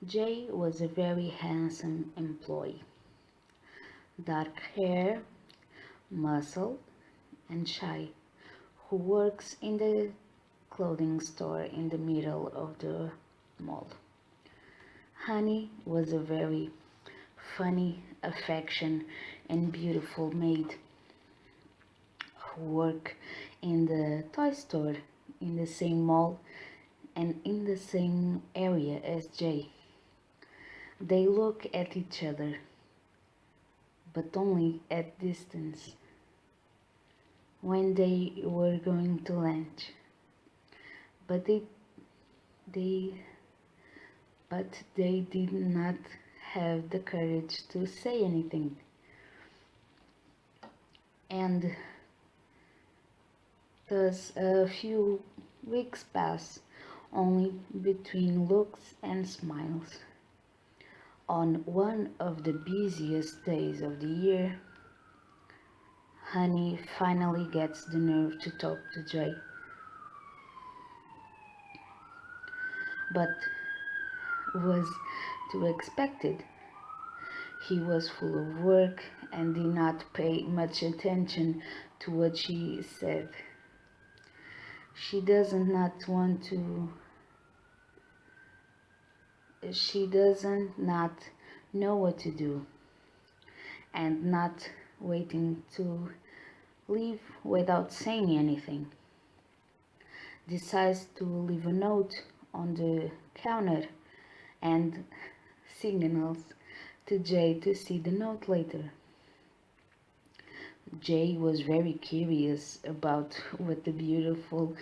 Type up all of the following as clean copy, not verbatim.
Jay was a very handsome employee, dark hair, muscle, and shy, who works in the clothing store in the middle of the mall. Honey was a very funny, affectionate, and beautiful maid who worked in the toy store in the same mall and in the same area as Jay. They look at each other, but only at distance, when they were going to lunch. But they, they did not have the courage to say anything. And thus a few weeks pass, only between looks and smiles. On one of the busiest days of the year, Honey finally gets the nerve to talk to Jay, but was to expected. He was full of work and did not pay much attention to what she said. She doesn't not want to she doesn't not know what to do and not waiting to leave without saying anything. Decides to leave a note on the counter and signals to Jay to see the note later. Jay was very curious about what the beautiful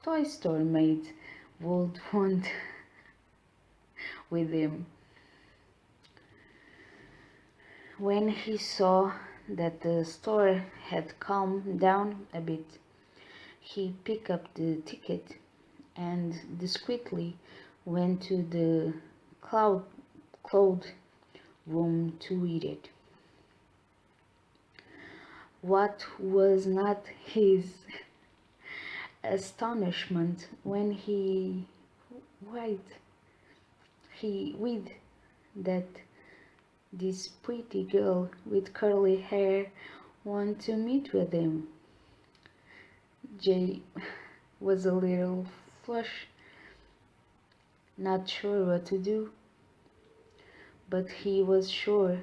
toy store maid would want with him. When he saw that the store had calmed down a bit, he picked up the ticket and discreetly went to the cloud room to read it. What was not his astonishment when read, he read that this pretty girl with curly hair wanted to meet with him. Jay was a little flushed, not sure what to do, but he was sure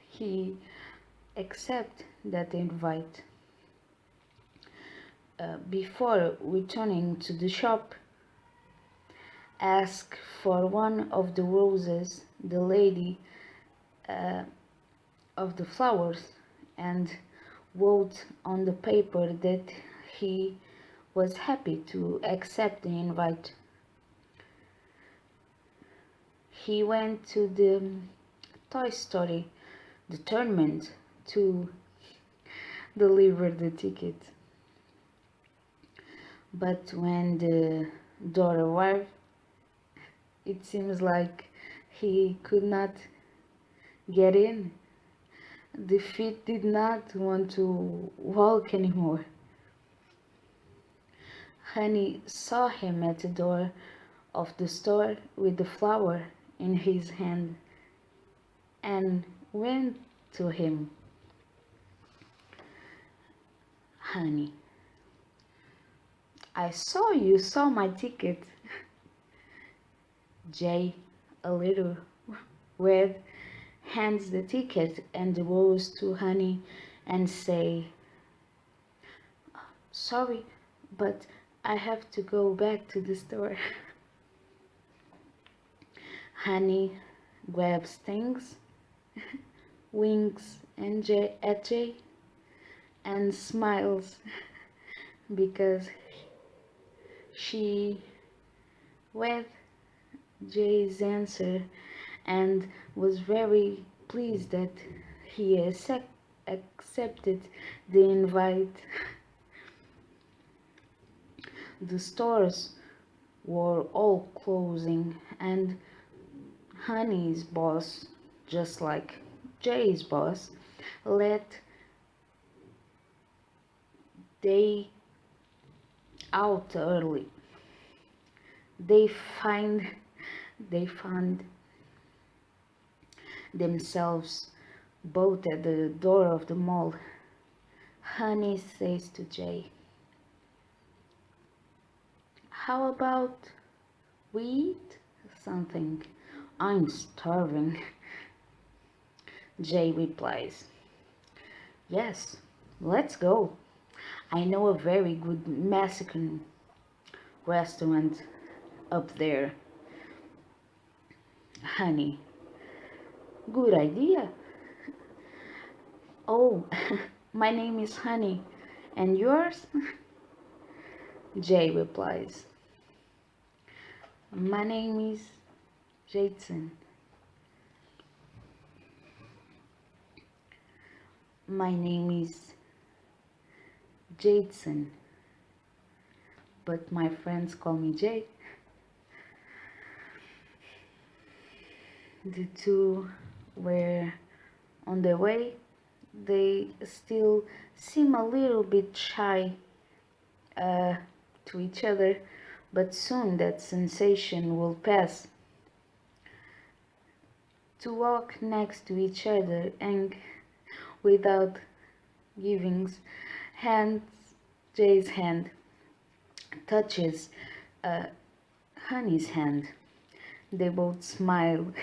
he accept that invite. Before returning to the shop, ask for one of the roses the lady uh, of the flowers, and wrote on the paper that he was happy to accept the invite. He went to the Toy Story determined to deliver the ticket. But when the door arrived, it seems like he could not get in. The feet did not want to walk anymore. Honey saw him at the door of the store with the flower in his hand and went to him. Honey, I saw you saw my ticket. Jay, a little red, hands the ticket and the rose to Honey and say, sorry, but I have to go back to the store. Honey grabs things, winks at Jay, and smiles because she read Jay's answer and was very pleased that he accepted the invite. The stores were all closing, and Honey's boss, just like Jay's boss, let they out early. They find they found themselves both at the door of the mall. Honey says to Jay, "How about we eat something? I'm starving." Jay replies, "Yes, let's go. I know a very good Mexican restaurant up there." Honey, "Good idea." "Oh, my name is Honey. And yours?" Jay replies, "My name is Jason." "My name is Jason, but my friends call me Jay." The two were on their way. They still seem a little bit shy uh, to each other, but soon that sensation will pass. To walk next to each other and without giving hands, Jay's hand touches uh, Honey's hand. They both smile,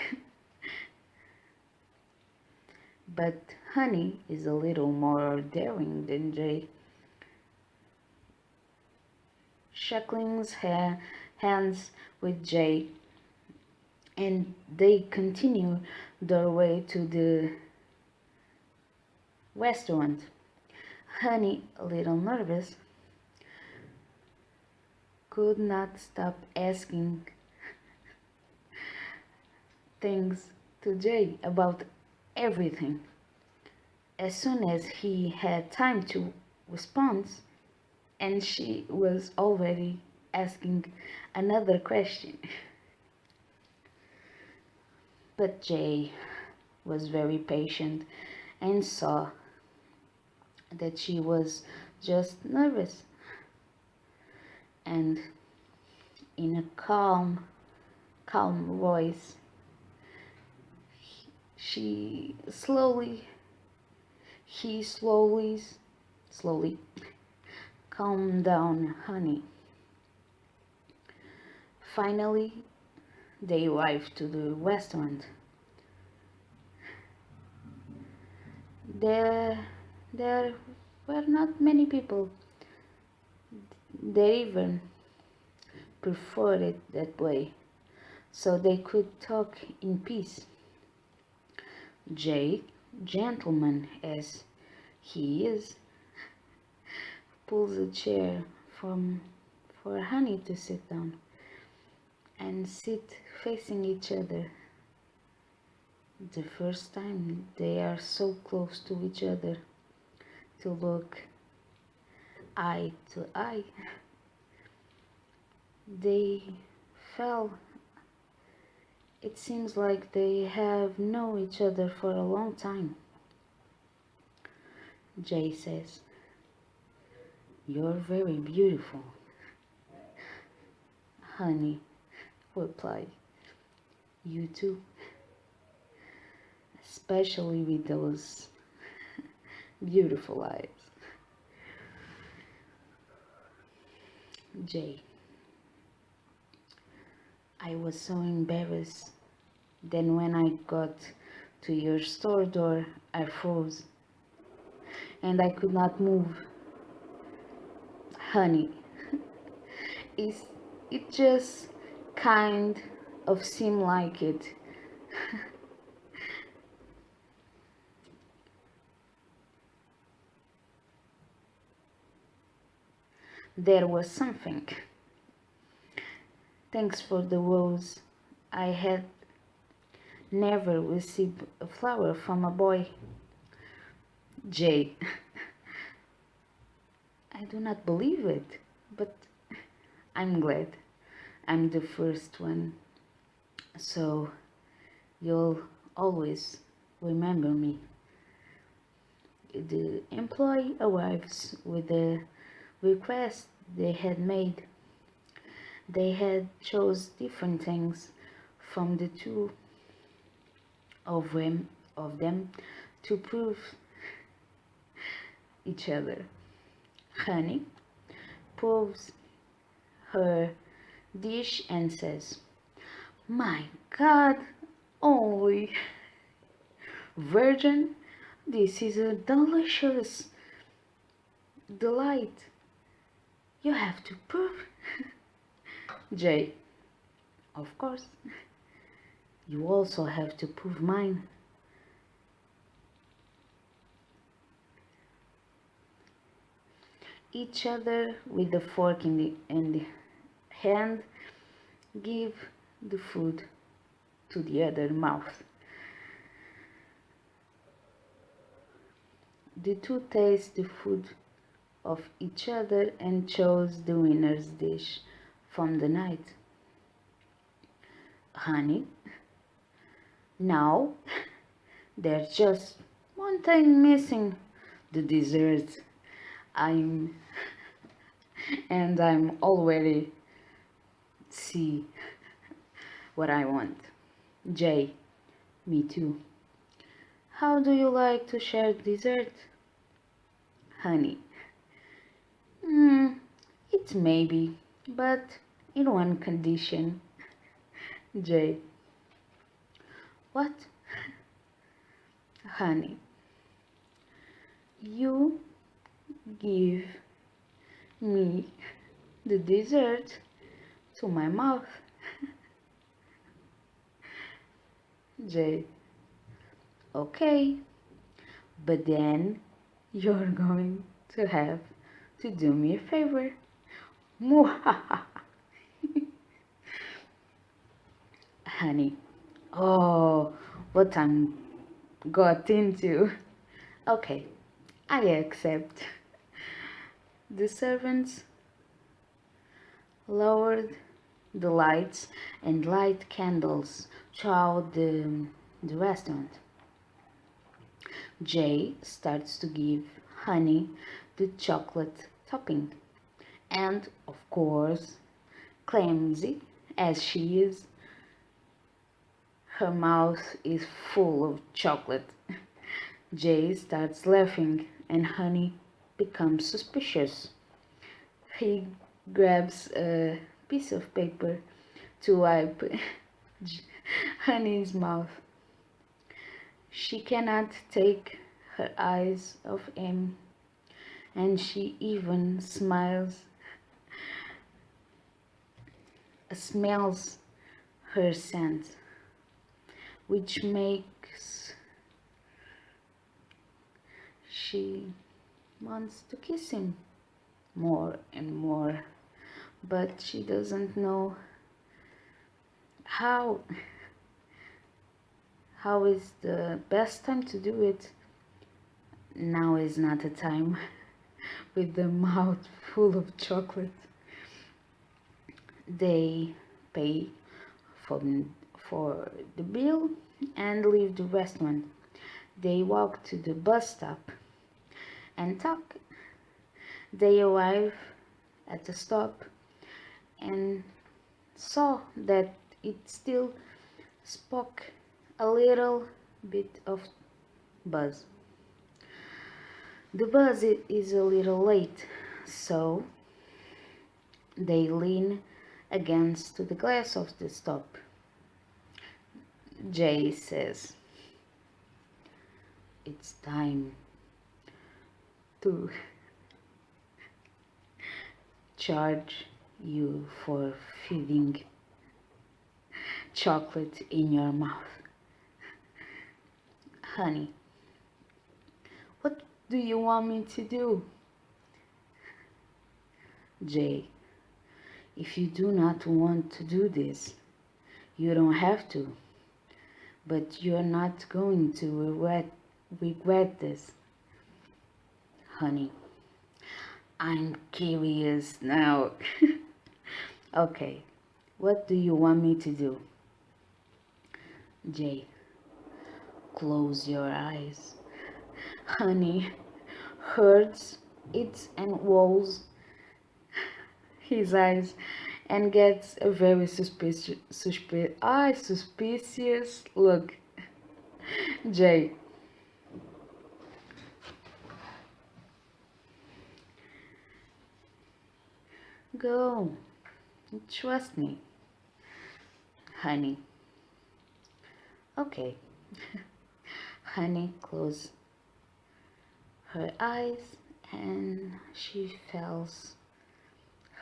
but Honey is a little more daring than Jay. Shackling hands with Jay, and they continue their way to the restaurant. Honey, a little nervous, could not stop asking things to Jay about everything. As soon as he had time to respond, and she was already asking another question. But Jay was very patient and saw that she was just nervous, and in a calm voice, she slowly he slowly calmed down Honey. Finally, they arrived to the restaurant. There were not many people. They even preferred it that way, so they could talk in peace. Jay, gentleman as he is, pulls a chair for Honey to sit down and sit facing each other. The first time they are so close to each other to look eye to eye. They fell. It seems like they have known each other for a long time. Jay says, "You're very beautiful." Honey replied, "You too, especially with those beautiful eyes." Jay, "I was so embarrassed. Then when I got to your store door, I froze and I could not move." Honey, It's, it just kind of seemed like it. There was something. Thanks for the rose. I had never received a flower from a boy. Jay, "I do not believe it, but I'm glad I'm the first one, so you'll always remember me." The employee arrives with the request they had made. They had chose different things from the two of them to prove each other. Honey proves her dish and says, "My God, only virgin, this is a delicious delight. You have to prove." Jay, "Of course, you also have to prove mine." Each other with the fork in the hand give the food to the other mouth. The two taste the food of each other and chose the winner's dish from the night. Honey, now there's just one thing missing, the dessert. I'm I'm already see what I want. Jay, me too. How do you like to share dessert? Honey, it may be, but in one condition. Jay, what? Honey, you give me the dessert to my mouth. Jay, okay, but then you're going to have to do me a favor. Muhaha. Honey, oh, what I'm got into. Okay, I accept. The servants lowered the lights and light candles throughout the restaurant. Jay starts to give Honey the chocolate topping, and of course, clumsy as she is, her mouth is full of chocolate. Jay starts laughing, and Honey becomes suspicious. He grabs a piece of paper to wipe Honey's mouth. She cannot take her eyes off him, and she even smells her scent, which makes she wants to kiss him more and more, but she doesn't know how. How is the best time to do it? Now is not the time with the mouth full of chocolate. They pay for, for the bill and leave the restaurant. They walk to the bus stop and talk. They arrive at the stop and saw that it still spoke a little bit of buzz. The bus is a little late, so they lean against the glass of the stop. Jay says, "It's time to charge you for feeding chocolate in your mouth." Honey, what do you want me to do? Jay, if you do not want to do this, you don't have to. But you're not going to regret this. Honey, I'm curious now. Okay, what do you want me to do? Jay, close your eyes. Honey hurts it and rolls his eyes and gets a very suspicious look. Jay, go, trust me, honey. Okay, honey closed her eyes and she feels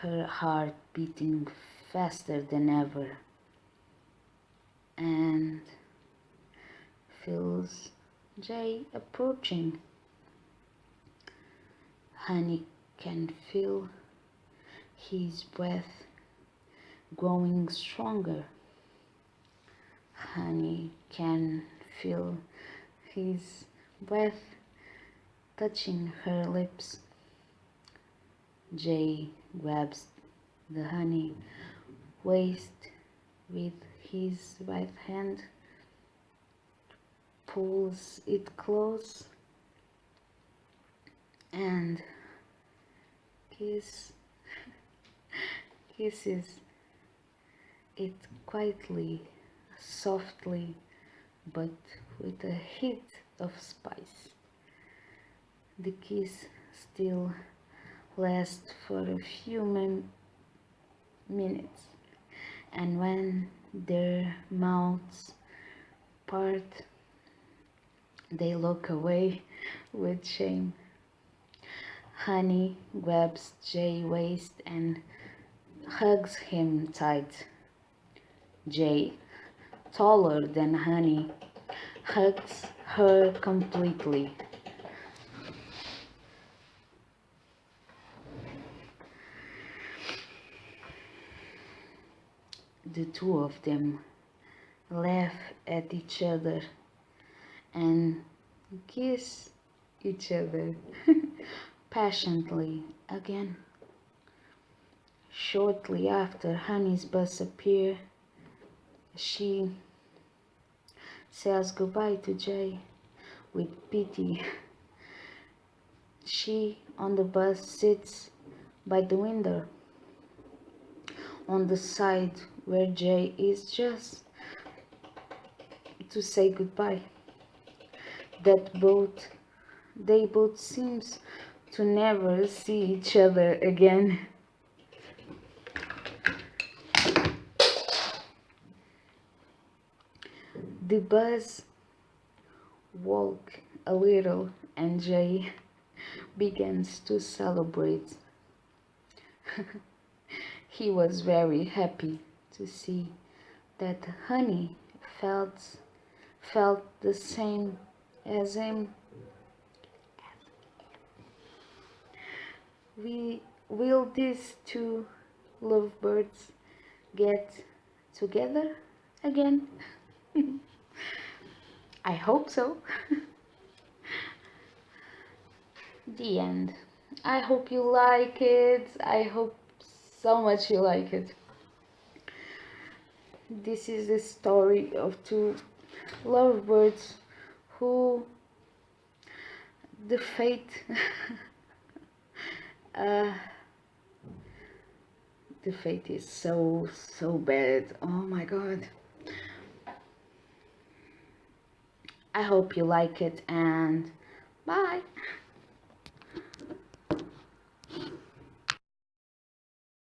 her heart beating faster than ever and feels Jay approaching. Honey can feel his breath growing stronger. Honey can feel his breath touching her lips. Jay grabs the honey waist with his right hand, pulls it close, and kiss, kisses it quietly, softly, but with a hint of spice. The kiss still lasts for a few minutes, and when their mouths part, they look away with shame. Honey grabs Jay's waist and hugs him tight. Jay, taller than Honey, hugs her completely. The two of them laugh at each other and kiss each other passionately again. Shortly after Honey's bus appears, she says goodbye to Jay with pity. She on the bus sits by the window on the side where Jay is, just to say goodbye. That both they both seems to never see each other again. The bus walk a little and Jay begins to celebrate. He was very happy to see that Honey felt the same as him. Will these two lovebirds get together again? I hope so. The end. I hope you like it. I hope so much you like it. This is the story of two lovebirds who the fate uh, the fate is so bad. Oh my god. I hope you like it and bye.